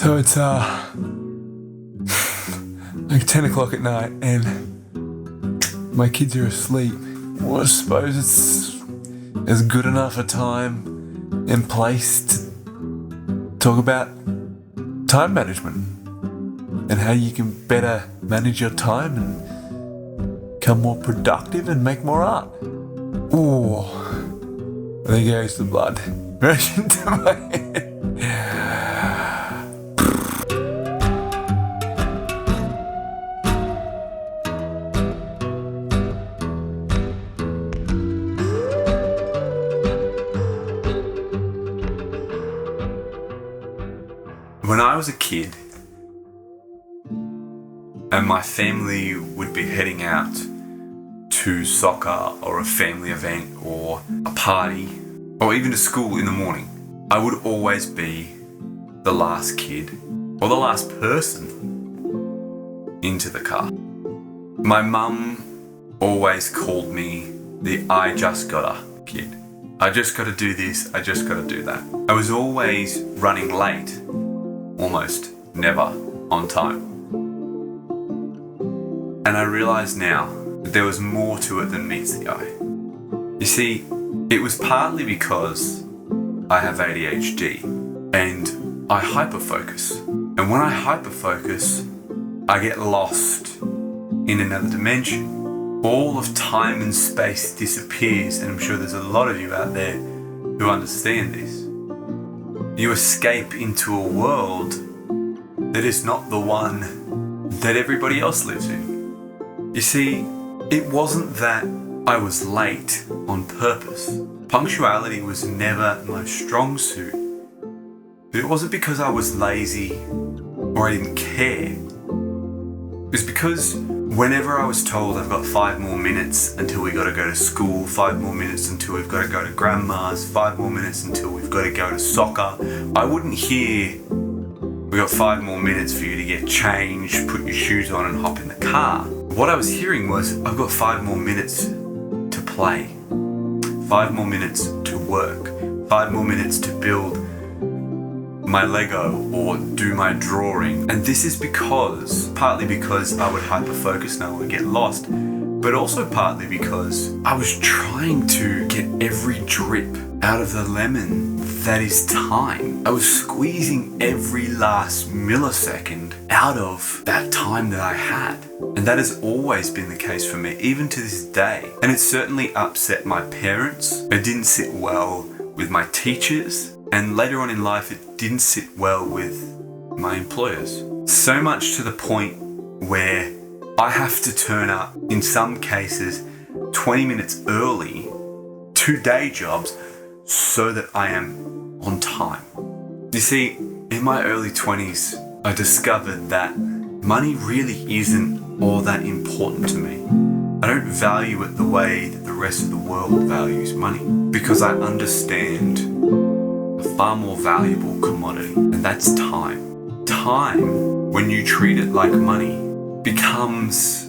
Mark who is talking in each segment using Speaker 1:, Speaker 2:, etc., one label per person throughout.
Speaker 1: So it's like 10 o'clock at night and my kids are asleep. Well, I suppose it's as good enough a time and place to talk about time management and how you can better manage your time and become more productive and make more art. Ooh, there goes the blood rushing to my head. When I was a kid and my family would be heading out to soccer or a family event or a party or even to school in the morning, I would always be the last kid or the last person into the car. My mum always called me the I just gotta kid. I just gotta do this, I just gotta do that. I was always running late, almost never on time. And I realise now that there was more to it than meets the eye. You see, it was partly because I have ADHD and I hyperfocus. And when I hyperfocus, I get lost in another dimension. All of time and space disappears, and I'm sure there's a lot of you out there who understand this. You escape into a world that is not the one that everybody else lives in. You see, it wasn't that I was late on purpose. Punctuality was never my strong suit. But it wasn't because I was lazy or I didn't care. It was because whenever I was told I've got 5 more minutes until we got to go to school, 5 more minutes until we've got to go to grandma's, 5 more minutes until we've got to go to soccer, I wouldn't hear, we got 5 more minutes for you to get changed, put your shoes on and hop in the car. What I was hearing was, I've got 5 more minutes to play, 5 more minutes to work, 5 more minutes to build my Lego or do my drawing. And this is partly because I would hyperfocus and I would get lost, but also partly because I was trying to get every drip out of the lemon that is time. I was squeezing every last millisecond out of that time that I had. And that has always been the case for me, even to this day. And it certainly upset my parents. It didn't sit well with my teachers. And later on in life, it didn't sit well with my employers. So much to the point where I have to turn up, in some cases, 20 minutes early to day jobs so that I am on time. You see, in my early 20s, I discovered that money really isn't all that important to me. I don't value it the way that the rest of the world values money, because I understand a far more valuable commodity, and that's time. Time, when you treat it like money, becomes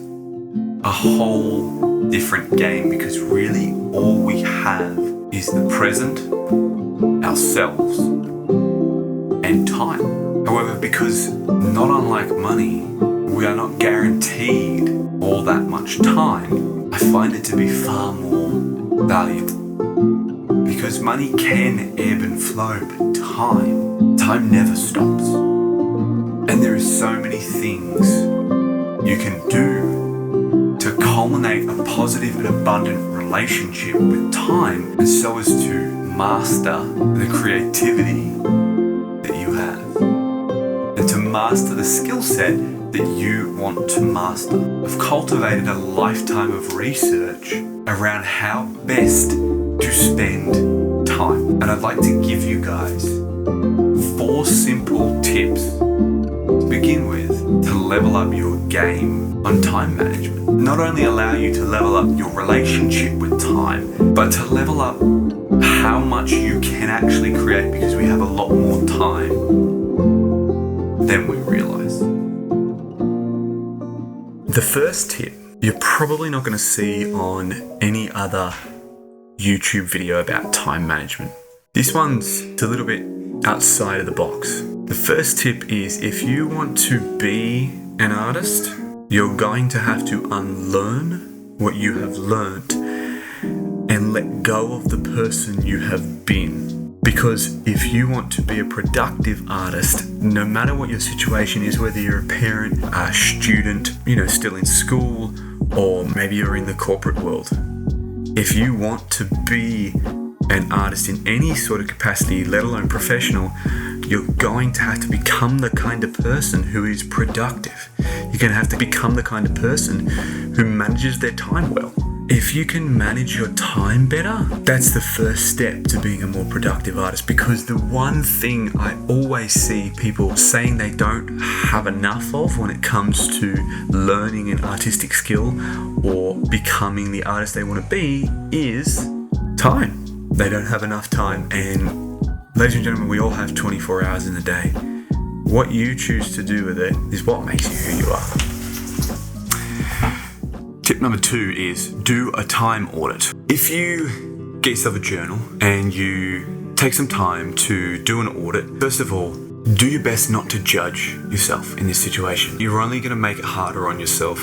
Speaker 1: a whole different game, because really all we have is the present, ourselves, and time. However, because not unlike money, we are not guaranteed all that much time, I find it to be far more valuable. Because money can ebb and flow, but time never stops. And there are so many things you can do to culminate a positive and abundant relationship with time, and so as to master the creativity that you have, and to master the skill set that you want to master. I've cultivated a lifetime of research around how best to spend time, and I'd like to give you guys 4 simple tips to begin with to level up your game on time management. Not only allow you to level up your relationship with time, but to level up how much you can actually create, because we have a lot more time than we realize. The first tip you're probably not going to see on any other YouTube video about time management. This one's a little bit outside of the box. The first tip is, if you want to be an artist, you're going to have to unlearn what you have learned and let go of the person you have been. Because if you want to be a productive artist, no matter what your situation is, whether you're a parent, a student, still in school, or maybe you're in the corporate world, if you want to be an artist in any sort of capacity, let alone professional, you're going to have to become the kind of person who is productive. You're going to have to become the kind of person who manages their time well. If you can manage your time better, that's the first step to being a more productive artist. Because the one thing I always see people saying they don't have enough of when it comes to learning an artistic skill or becoming the artist they want to be is time. They don't have enough time. And ladies and gentlemen, we all have 24 hours in the day. What you choose to do with it is what makes you who you are. Tip number 2 is do a time audit. If you get yourself a journal and you take some time to do an audit, first of all, do your best not to judge yourself in this situation. You're only going to make it harder on yourself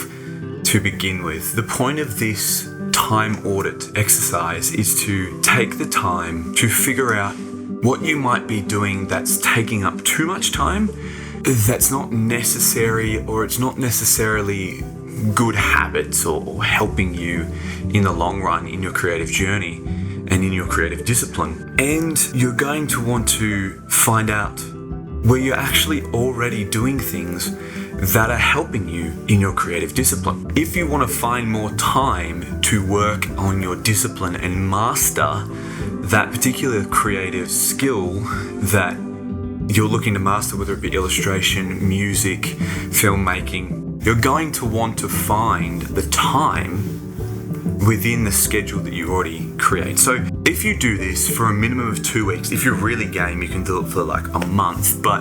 Speaker 1: to begin with. The point of this time audit exercise is to take the time to figure out what you might be doing that's taking up too much time, that's not necessary, or it's not necessarily good habits or helping you in the long run in your creative journey and in your creative discipline. And you're going to want to find out where you're actually already doing things that are helping you in your creative discipline. If you want to find more time to work on your discipline and master that particular creative skill that you're looking to master, whether it be illustration, music, filmmaking, you're going to want to find the time within the schedule that you already create. So if you do this for a minimum of 2 weeks, if you're really game, you can do it for like a month. But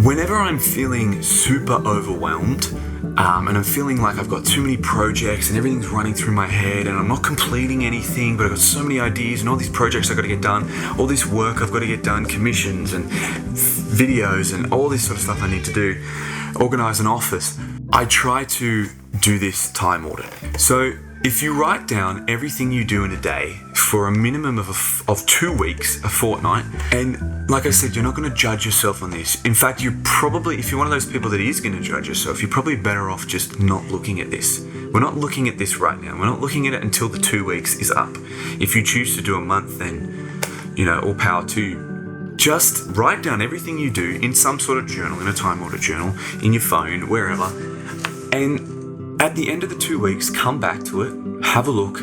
Speaker 1: whenever I'm feeling super overwhelmed, and I'm feeling like I've got too many projects and everything's running through my head and I'm not completing anything, but I've got so many ideas and all these projects I've got to get done, all this work I've got to get done, commissions and videos and all this sort of stuff I need to do, organize an office, I try to do this time audit. So if you write down everything you do in a day for a minimum of 2 weeks, a fortnight, and like I said, you're not going to judge yourself on this. In fact, you probably, if you're one of those people that is going to judge yourself, you're probably better off just not looking at this. We're not looking at this right now. We're not looking at it until the 2 weeks is up. If you choose to do a month, then, all power to you. Just write down everything you do in some sort of journal, in a time audit journal, in your phone, wherever. And at the end of the 2 weeks, come back to it, have a look,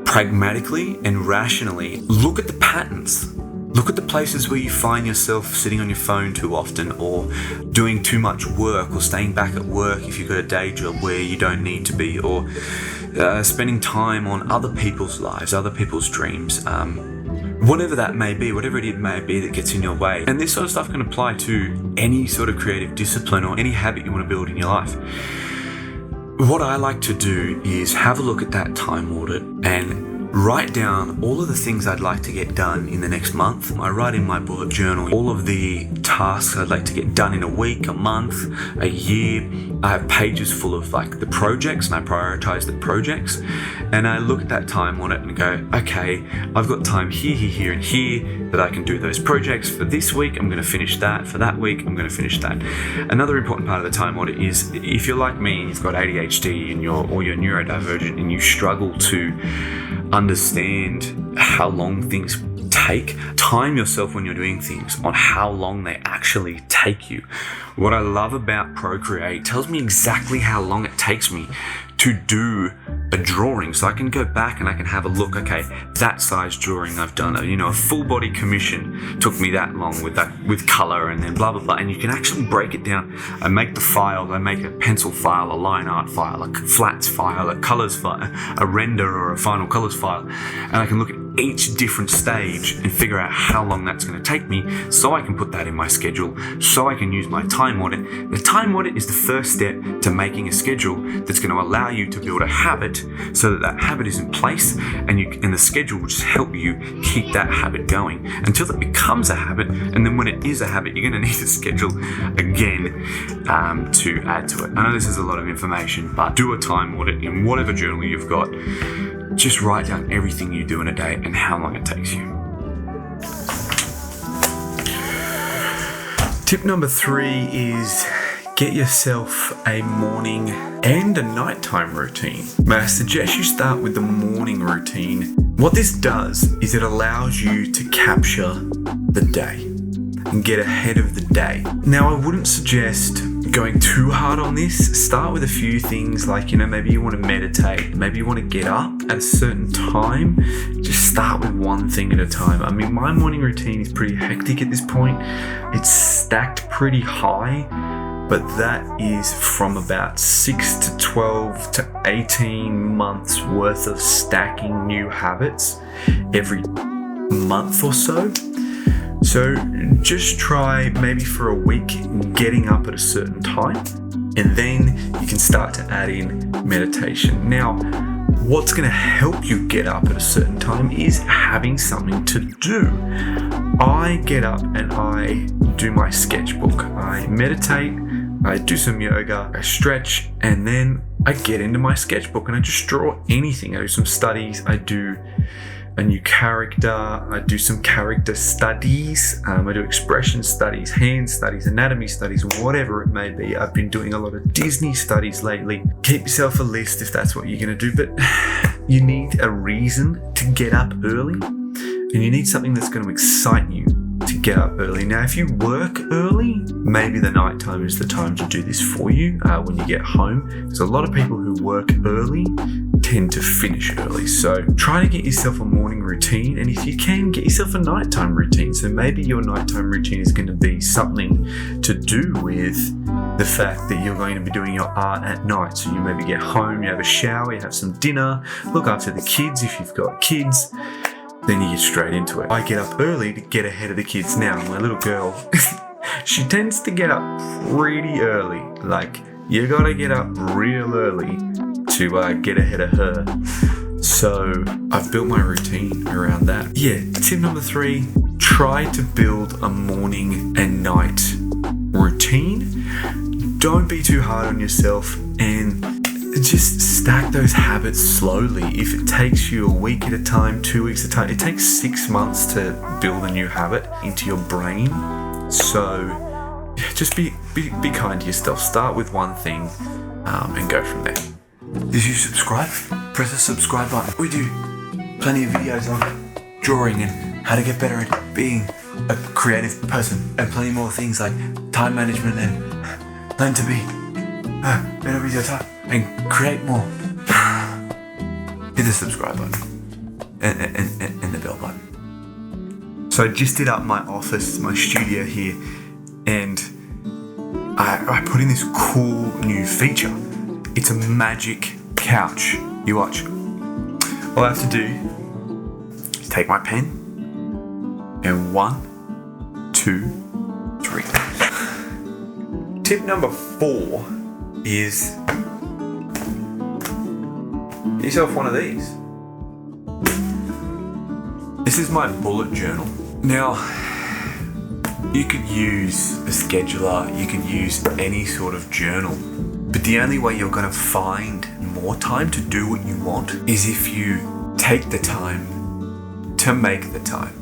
Speaker 1: pragmatically and rationally, look at the patterns. Look at the places where you find yourself sitting on your phone too often, or doing too much work, or staying back at work if you've got a day job where you don't need to be, or spending time on other people's lives, other people's dreams. Whatever that may be, whatever it may be that gets in your way. And this sort of stuff can apply to any sort of creative discipline or any habit you want to build in your life. What I like to do is have a look at that time audit and write down all of the things I'd like to get done in the next month. I write in my bullet journal all of the tasks I'd like to get done in a week, a month, a year. I have pages full of like the projects, and I prioritize the projects. And I look at that time on it and go, okay, I've got time here, here, here, and here that I can do those projects. For this week, I'm going to finish that. For that week, I'm going to finish that. Another important part of the time audit is if you're like me and you've got ADHD and you're neurodivergent and you struggle to understand how long things take, time yourself when you're doing things on how long they actually take you. What I love about Procreate, tells me exactly how long it takes me to do a drawing, so I can go back and I can have a look. Okay, that size drawing I've done, a full body commission took me that long with color and then blah blah blah, and you can actually break it down. I make the file, I make a pencil file, a line art file, a flats file, a colors file, a render or a final colors file, and I can look at each different stage and figure out how long that's going to take me so I can put that in my schedule, so I can use my time audit. The time audit is the first step to making a schedule that's going to allow you to build a habit so that that habit is in place, and the schedule will just help you keep that habit going until it becomes a habit. And then when it is a habit, you're going to need a schedule again to add to it. I know this is a lot of information, but do a time audit in whatever journal you've got. Just write down everything you do in a day and how long it takes you. Tip number 3 is get yourself a morning and a nighttime routine. May I suggest you start with the morning routine. What this does is it allows you to capture the day and get ahead of the day. Now, I wouldn't suggest going too hard on this. Start with a few things like, maybe you want to meditate, maybe you want to get up at a certain time. Just start with one thing at a time. I mean, my morning routine is pretty hectic at this point. It's stacked pretty high, but that is from about 6 to 12 to 18 months worth of stacking new habits every month or so. So just try maybe for a week getting up at a certain time, and then you can start to add in meditation. Now, what's going to help you get up at a certain time is having something to do. I get up and I do my sketchbook. I meditate, I do some yoga, I stretch, and then I get into my sketchbook and I just draw anything. I do some studies, I do a new character, I do some character studies, I do expression studies, hand studies, anatomy studies, whatever it may be. I've been doing a lot of Disney studies lately. Keep yourself a list if that's what you're going to do, but you need a reason to get up early, and you need something that's going to excite you to get up early. Now, if you work early, maybe the nighttime is the time to do this for you when you get home. There's a lot of people who work early tend to finish early. So try to get yourself a morning routine, and if you can, get yourself a nighttime routine. So maybe your nighttime routine is going to be something to do with the fact that you're going to be doing your art at night. So you maybe get home, you have a shower, you have some dinner, look after the kids if you've got kids, then you get straight into it. I get up early to get ahead of the kids. Now, my little girl, she tends to get up pretty early. Like, you gotta get up real early to get ahead of her. So I've built my routine around that. Yeah, tip number 3, try to build a morning and night routine. Don't be too hard on yourself and just stack those habits slowly. If it takes you a week at a time, 2 weeks at a time, it takes 6 months to build a new habit into your brain. So just be kind to yourself. Start with one thing and go from there. Did you subscribe? Press the subscribe button. We do plenty of videos on drawing and how to get better at being a creative person, and plenty more things like time management and learn to be better with your time and create more. Hit the subscribe button and the bell button. So I just did up my office, my studio here, and I put in this cool new feature. It's a magic couch. You watch. All I have to do is take my pen and 1, 2, 3. Tip number 4 is get yourself one of these. This is my bullet journal. Now, you could use a scheduler, you can use any sort of journal, but the only way you're going to find more time to do what you want is if you take the time to make the time.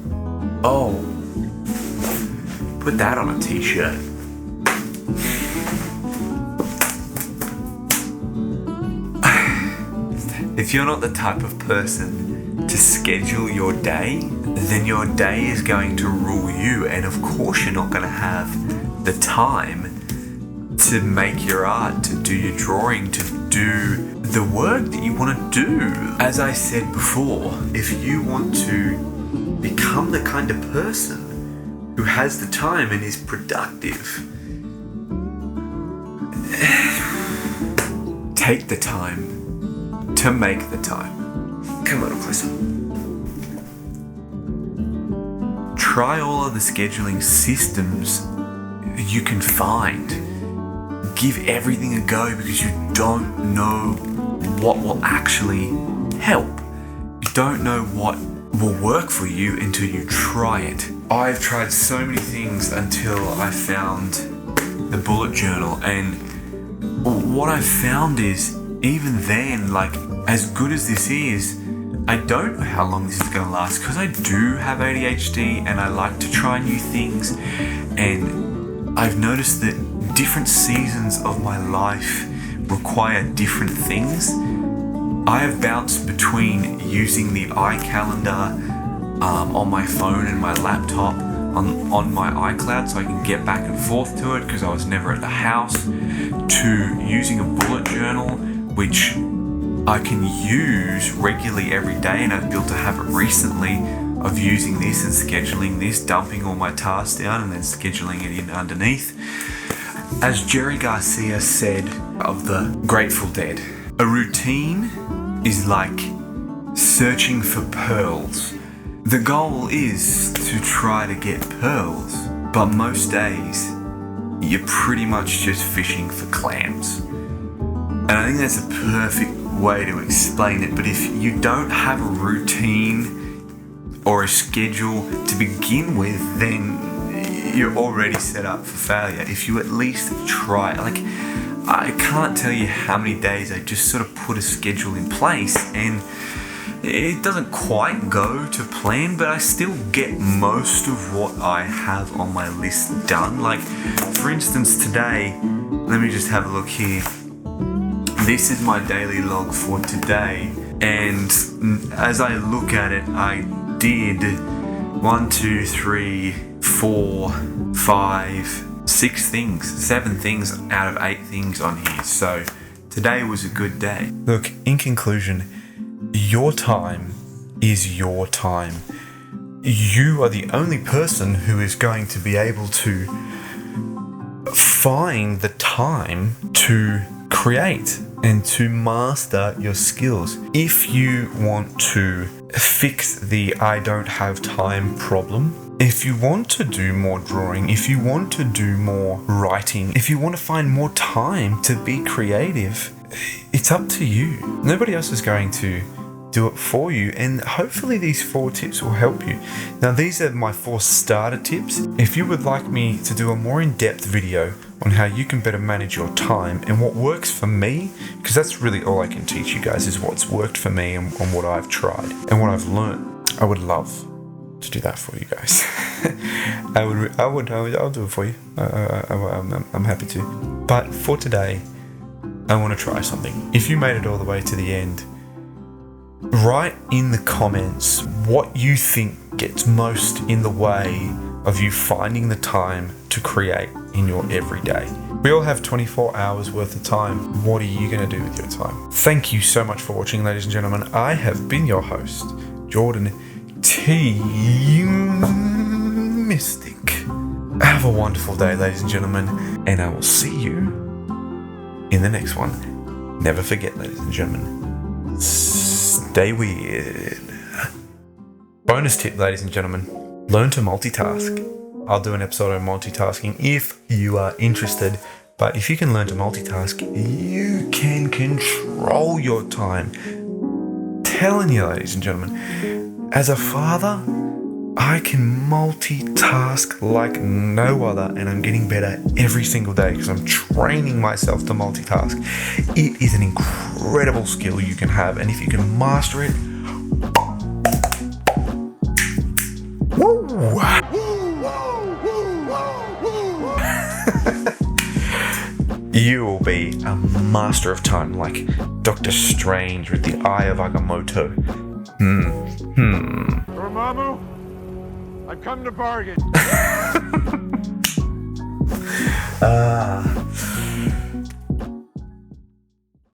Speaker 1: Oh, put that on a t-shirt. If you're not the type of person to schedule your day, then your day is going to rule you, and of course you're not going to have the time to make your art, to do your drawing, to do the work that you want to do. As I said before, if you want to become the kind of person who has the time and is productive, take the time to make the time. Come a little closer. try all of the scheduling systems you can find. Give everything a go because you don't know what will actually help. You don't know what will work for you until you try it. I've tried so many things until I found the bullet journal, and what I found is, even then, like, as good as this is, I don't know how long this is going to last, because I do have ADHD and I like to try new things, and I've noticed that different seasons of my life require different things. I have bounced between using the iCalendar on my phone and my laptop on my iCloud so I can get back and forth to it because I was never at the house, to using a bullet journal which I can use regularly every day, and I've built a habit recently of using this and scheduling this, dumping all my tasks down and then scheduling it in underneath. As Jerry Garcia said of the Grateful Dead, a routine is like searching for pearls. The goal is to try to get pearls, but most days you're pretty much just fishing for clams. And I think that's a perfect way to explain it. But if you don't have a routine or a schedule to begin with, then you're already set up for failure. If you at least try, like, I can't tell you how many days I just sort of put a schedule in place and it doesn't quite go to plan, but I still get most of what I have on my list done. Like, for instance, today, let me just have a look here. This is my daily log for today, and as I look at it, I did 1, 2, 3, 4, 5, 6 things, 7 things out of 8 things on here. So today was a good day. Look, in conclusion, your time is your time. You are the only person who is going to be able to find the time to create and to master your skills. If you want to fix the I don't have time problem, if you want to do more drawing, if you want to do more writing, if you want to find more time to be creative, it's up to you. Nobody else is going to do it for you, and hopefully these 4 tips will help you. Now, these are my 4 starter tips. If you would like me to do a more in-depth video on how you can better manage your time and what works for me, because that's really all I can teach you guys, is what's worked for me and what I've tried and what I've learned, I would love to do that for you guys. I'll do it for you. I'm happy to. But for today, I want to try something. If you made it all the way to the end, write in the comments what you think gets most in the way of you finding the time to create in your everyday. We all have 24 hours worth of time. What are you going to do with your time? Thank you so much for watching, ladies and gentlemen. I have been your host, Jordan T. Mystic. Have a wonderful day, ladies and gentlemen, and I will see you in the next one. Never forget, ladies and gentlemen, stay weird. Bonus tip, ladies and gentlemen, learn to multitask. I'll do an episode on multitasking if you are interested. But if you can learn to multitask, you can control your time. Telling you, ladies and gentlemen, as a father, I can multitask like no other, and I'm getting better every single day because I'm training myself to multitask. It is an incredible skill you can have, and if you can master it, woo! You will be a master of time, like Doctor Strange with the Eye of Agamotto. Dormammu, I've come to bargain.